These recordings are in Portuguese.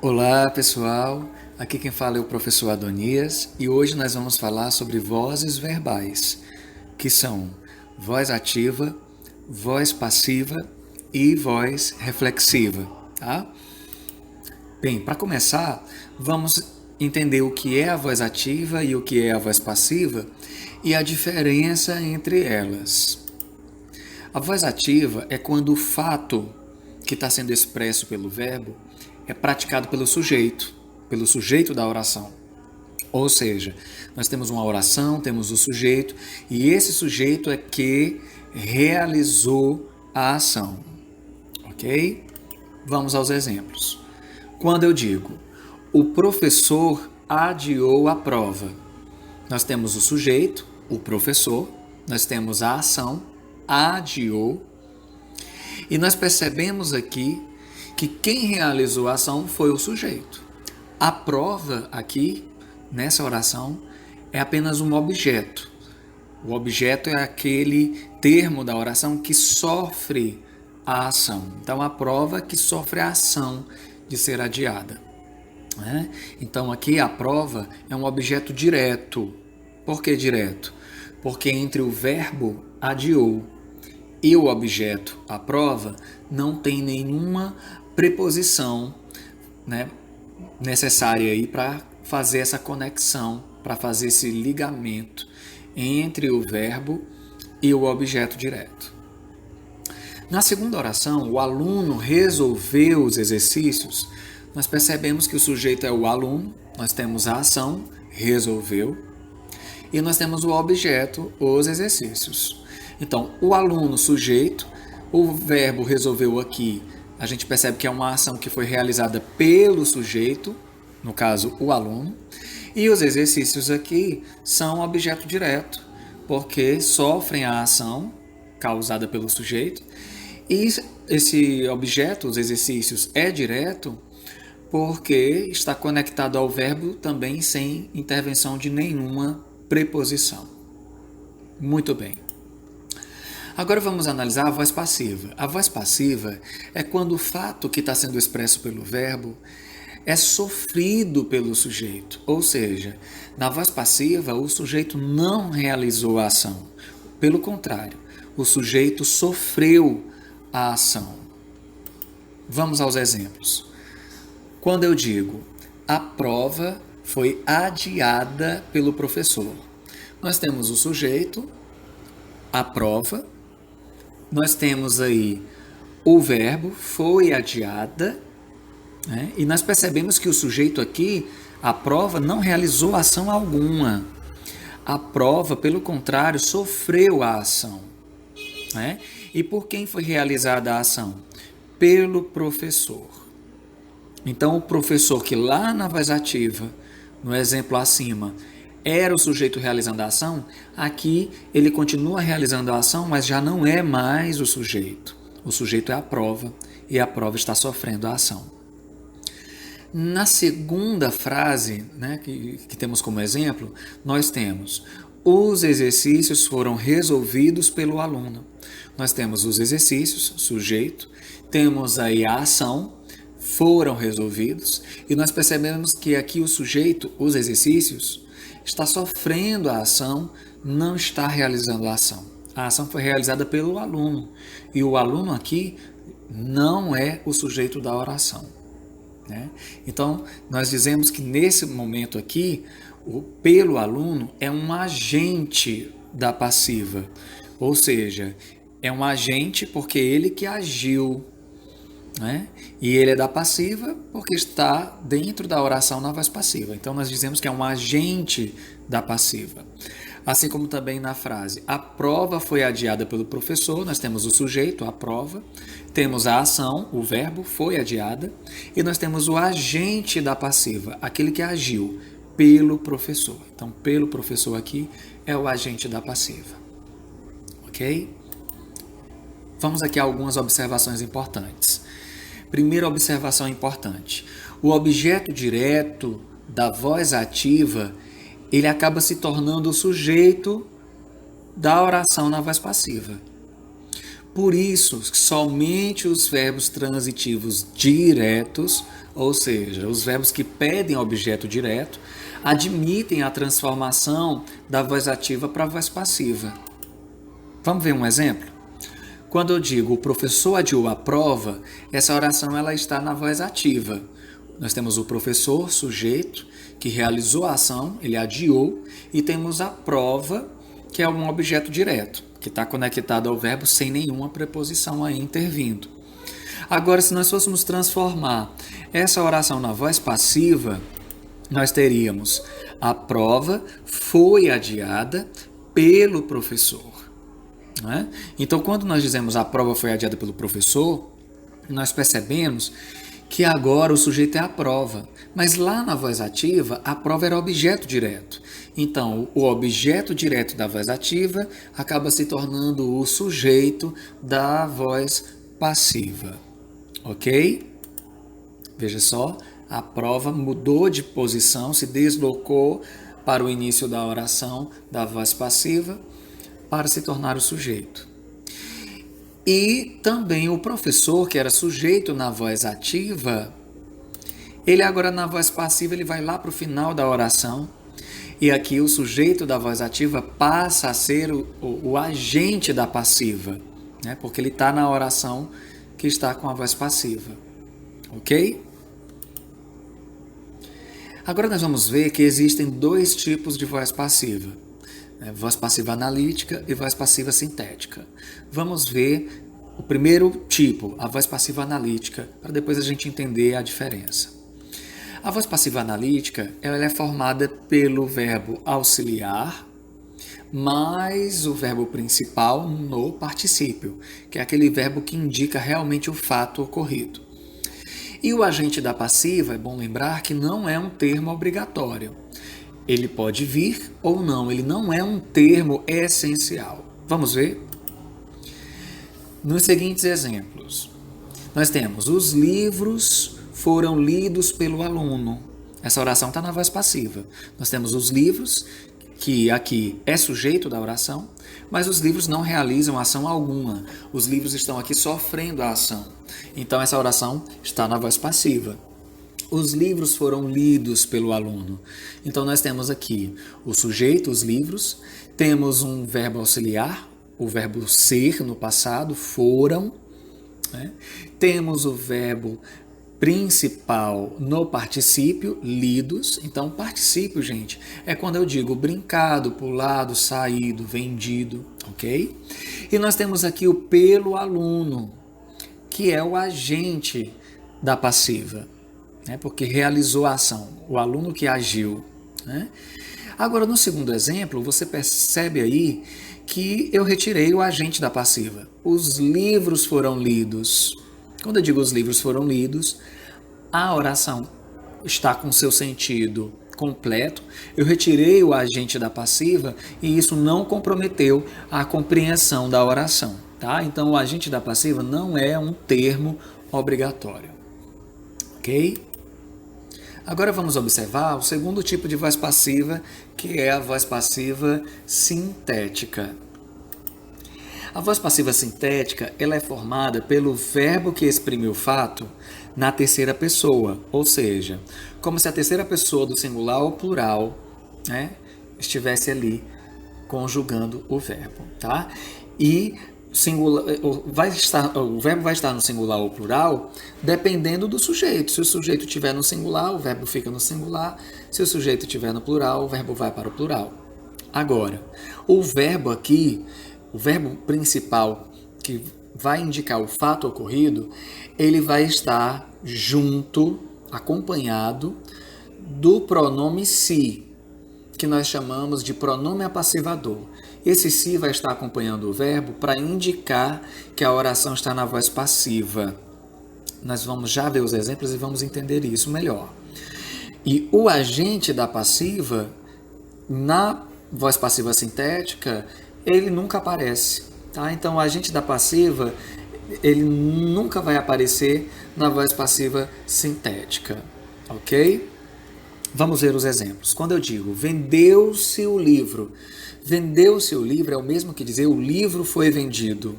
Olá pessoal, aqui quem fala é o professor Adonias e hoje nós vamos falar sobre vozes verbais, que são voz ativa, voz passiva e voz reflexiva, tá? Bem, para começar, vamos entender o que é a voz ativa e o que é a voz passiva e a diferença entre elas. A voz ativa é quando o fato que está sendo expresso pelo verbo é praticado pelo sujeito da oração. Ou seja, nós temos uma oração, temos o sujeito, e esse sujeito é que realizou a ação. Ok? Vamos aos exemplos. Quando eu digo, o professor adiou a prova, nós temos o sujeito, o professor, nós temos a ação, adiou, e nós percebemos aqui que quem realizou a ação foi o sujeito. A prova aqui, nessa oração, é apenas um objeto. O objeto é aquele termo da oração que sofre a ação. Então, a prova que sofre a ação de ser adiada. Então, aqui a prova é um objeto direto. Por que direto? Porque entre o verbo adiou e o objeto, a prova, não tem nenhuma preposição necessária aí para fazer essa conexão, para fazer esse ligamento entre o verbo e o objeto direto. Na segunda oração, o aluno resolveu os exercícios. Nós percebemos que o sujeito é o aluno, nós temos a ação, resolveu, e nós temos o objeto, os exercícios. Então, o aluno, sujeito, o verbo resolveu aqui, a gente percebe que é uma ação que foi realizada pelo sujeito, no caso, o aluno, e os exercícios aqui são objeto direto, porque sofrem a ação causada pelo sujeito, e esse objeto, os exercícios, é direto porque está conectado ao verbo também sem intervenção de nenhuma preposição. Muito bem. Agora vamos analisar a voz passiva. A voz passiva é quando o fato que está sendo expresso pelo verbo é sofrido pelo sujeito. Ou seja, na voz passiva, o sujeito não realizou a ação. Pelo contrário, o sujeito sofreu a ação. Vamos aos exemplos. Quando eu digo, a prova foi adiada pelo professor, nós temos o sujeito, a prova, nós temos aí o verbo foi adiada, e nós percebemos que o sujeito aqui, a prova, não realizou ação alguma. A prova, pelo contrário, sofreu a ação. E por quem foi realizada a ação? Pelo professor. Então, o professor que lá na voz ativa, no exemplo acima, era o sujeito realizando a ação, aqui ele continua realizando a ação, mas já não é mais o sujeito. O sujeito é a prova e a prova está sofrendo a ação. Na segunda frase, que temos como exemplo, nós temos os exercícios foram resolvidos pelo aluno. Nós temos os exercícios, sujeito, temos aí a ação, foram resolvidos, e nós percebemos que aqui o sujeito, os exercícios, está sofrendo a ação, não está realizando a ação. A ação foi realizada pelo aluno, e o aluno aqui não é o sujeito da oração. Então, nós dizemos que nesse momento aqui, o pelo aluno é um agente da passiva, ou seja, é um agente porque ele que agiu, e ele é da passiva porque está dentro da oração na voz passiva. Então, nós dizemos que é um agente da passiva. Assim como também na frase, a prova foi adiada pelo professor, nós temos o sujeito, a prova, temos a ação, o verbo, foi adiada, e nós temos o agente da passiva, aquele que agiu pelo professor. Então, pelo professor aqui é o agente da passiva. Ok? Vamos aqui a algumas observações importantes. Primeira observação importante. O objeto direto da voz ativa, ele acaba se tornando o sujeito da oração na voz passiva. Por isso, somente os verbos transitivos diretos Ou seja, os verbos que pedem objeto direto admitem a transformação da voz ativa para a voz passiva. Vamos ver um exemplo? Quando eu digo o professor adiou a prova, essa oração ela está na voz ativa. Nós temos o professor, sujeito, que realizou a ação, ele adiou, e temos a prova, que é um objeto direto, que está conectado ao verbo sem nenhuma preposição aí intervindo. Agora, se nós fôssemos transformar essa oração na voz passiva, nós teríamos a prova foi adiada pelo professor. Né? Então, quando nós dizemos a prova foi adiada pelo professor, nós percebemos que agora o sujeito é a prova. Mas lá na voz ativa, a prova era objeto direto. Então, o objeto direto da voz ativa acaba se tornando o sujeito da voz passiva. Ok? Veja só, a prova mudou de posição, se deslocou para o início da oração da voz passiva para se tornar o sujeito. E também o professor, que era sujeito na voz ativa, ele agora na voz passiva ele vai lá para o final da oração e aqui o sujeito da voz ativa passa a ser o agente da passiva, né? Porque ele está na oração que está com a voz passiva. Ok? Agora nós vamos ver que existem dois tipos de voz passiva. Voz passiva analítica e voz passiva sintética. Vamos ver o primeiro tipo, a voz passiva analítica, para depois a gente entender a diferença. A voz passiva analítica ela é formada pelo verbo auxiliar mais o verbo principal no particípio, que é aquele verbo que indica realmente o fato ocorrido. E o agente da passiva, é bom lembrar que não é um termo obrigatório. Ele pode vir ou não, ele não é um termo essencial. Vamos ver? Nos seguintes exemplos, nós temos os livros foram lidos pelo aluno. Essa oração está na voz passiva. Nós temos os livros, que aqui é sujeito da oração, mas os livros não realizam ação alguma. Os livros estão aqui sofrendo a ação. Então essa oração está na voz passiva. Os livros foram lidos pelo aluno. Então, nós temos aqui o sujeito, os livros, temos um verbo auxiliar, o verbo ser no passado, foram, né? Temos o verbo principal no particípio, lidos. Então, particípio, gente, é quando eu digo brincado, pulado, saído, vendido, ok? E nós temos aqui o pelo aluno, que é o agente da passiva. Porque realizou a ação, o aluno que agiu. Né? Agora, no segundo exemplo, você percebe aí que eu retirei o agente da passiva. Os livros foram lidos. Quando eu digo os livros foram lidos, a oração está com seu sentido completo. Eu retirei o agente da passiva e isso não comprometeu a compreensão da oração. Tá? Então, o agente da passiva não é um termo obrigatório. Ok? Agora vamos observar o segundo tipo de voz passiva, que é a voz passiva sintética. A voz passiva sintética ela é formada pelo verbo que exprime o fato na terceira pessoa, ou seja, como se a terceira pessoa do singular ou plural, né, estivesse ali conjugando o verbo. Tá? E o verbo vai estar no singular ou plural dependendo do sujeito. Se o sujeito estiver no singular, o verbo fica no singular. Se o sujeito estiver no plural, o verbo vai para o plural. Agora, o verbo aqui, o verbo principal que vai indicar o fato ocorrido, ele vai estar junto, acompanhado do pronome se, que nós chamamos de pronome apassivador. Esse se vai estar acompanhando o verbo para indicar que a oração está na voz passiva. Nós vamos já ver os exemplos e vamos entender isso melhor. E o agente da passiva, na voz passiva sintética, ele nunca aparece. Tá? Então, o agente da passiva, ele nunca vai aparecer na voz passiva sintética. Ok? Vamos ver os exemplos. Quando eu digo vendeu-se o livro, vendeu-se o livro é o mesmo que dizer o livro foi vendido.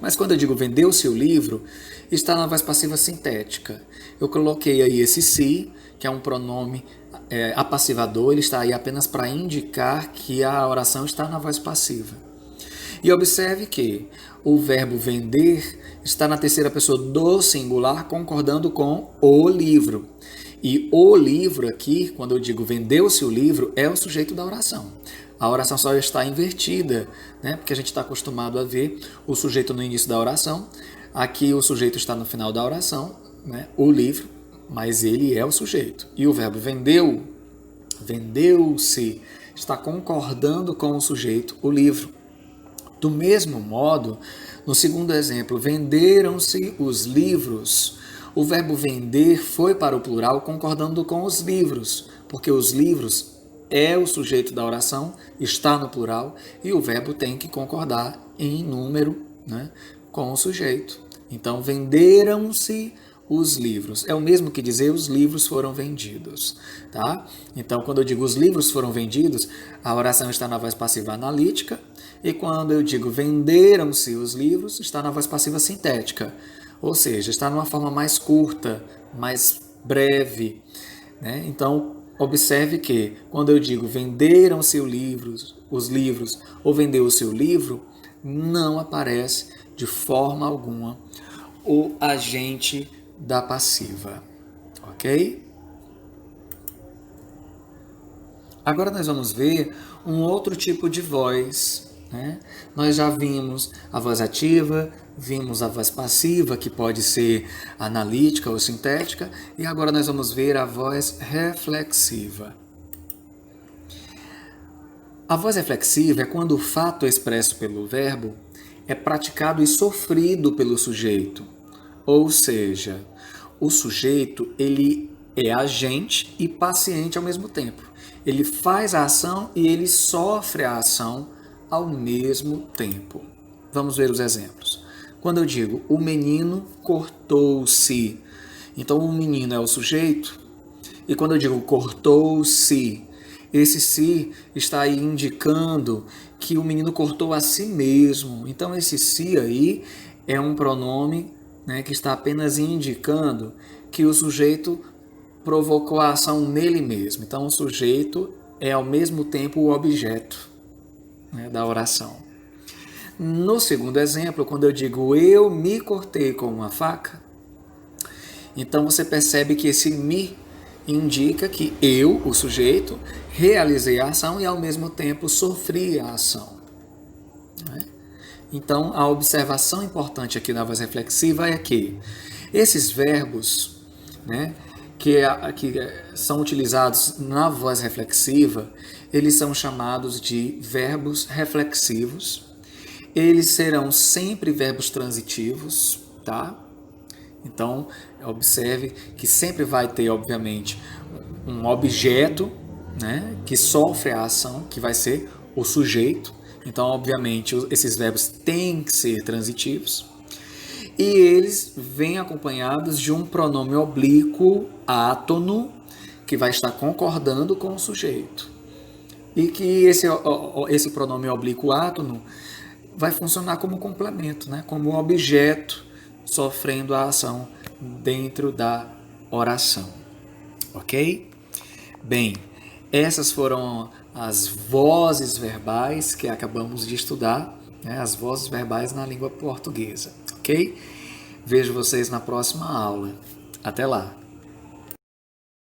Mas quando eu digo vendeu-se o livro, está na voz passiva sintética. Eu coloquei aí esse se, que é um pronome apassivador, ele está aí apenas para indicar que a oração está na voz passiva. E observe que o verbo vender está na terceira pessoa do singular, concordando com o livro. E o livro aqui, quando eu digo vendeu-se o livro, é o sujeito da oração. A oração só está invertida, né? Porque a gente está acostumado a ver o sujeito no início da oração. Aqui o sujeito está no final da oração, né? O livro, mas ele é o sujeito. E o verbo vendeu, vendeu-se, está concordando com o sujeito, o livro. Do mesmo modo, no segundo exemplo, venderam-se os livros. O verbo vender foi para o plural concordando com os livros, porque os livros é o sujeito da oração, está no plural, e o verbo tem que concordar em número, né, com o sujeito. Então, venderam-se os livros. É o mesmo que dizer os livros foram vendidos. Tá? Então, quando eu digo os livros foram vendidos, a oração está na voz passiva analítica, e quando eu digo venderam-se os livros, está na voz passiva sintética. Ou seja, está numa forma mais curta, mais breve. Né? Então, observe que quando eu digo venderam-se os livros ou vendeu-se o livro, não aparece de forma alguma o agente da passiva, ok? Agora nós vamos ver um outro tipo de voz, né? Nós já vimos a voz ativa, vimos a voz passiva, que pode ser analítica ou sintética, e agora nós vamos ver a voz reflexiva. A voz reflexiva é quando o fato expresso pelo verbo é praticado e sofrido pelo sujeito. Ou seja, o sujeito ele é agente e paciente ao mesmo tempo. Ele faz a ação e ele sofre a ação ao mesmo tempo. Vamos ver os exemplos. Quando eu digo o menino cortou-se, então o menino é o sujeito, e quando eu digo cortou-se, esse se está aí indicando que o menino cortou a si mesmo. Então esse se aí é um pronome, né, que está apenas indicando que o sujeito provocou a ação nele mesmo. Então o sujeito é ao mesmo tempo o objeto, né, da oração. No segundo exemplo, quando eu digo eu me cortei com uma faca, então você percebe que esse me indica que eu, o sujeito, realizei a ação e ao mesmo tempo sofri a ação. Então, a observação importante aqui na voz reflexiva é que esses verbos, né, que são utilizados na voz reflexiva, eles são chamados de verbos reflexivos. Eles serão sempre verbos transitivos, tá? Então, observe que sempre vai ter, obviamente, um objeto, né, que sofre a ação, que vai ser o sujeito. Então, obviamente, esses verbos têm que ser transitivos. E eles vêm acompanhados de um pronome oblíquo átono, que vai estar concordando com o sujeito. E que esse pronome oblíquo átono vai funcionar como complemento, né? Como objeto sofrendo a ação dentro da oração. Ok? Bem, essas foram as vozes verbais que acabamos de estudar, né? As vozes verbais na língua portuguesa. Ok? Vejo vocês na próxima aula. Até lá!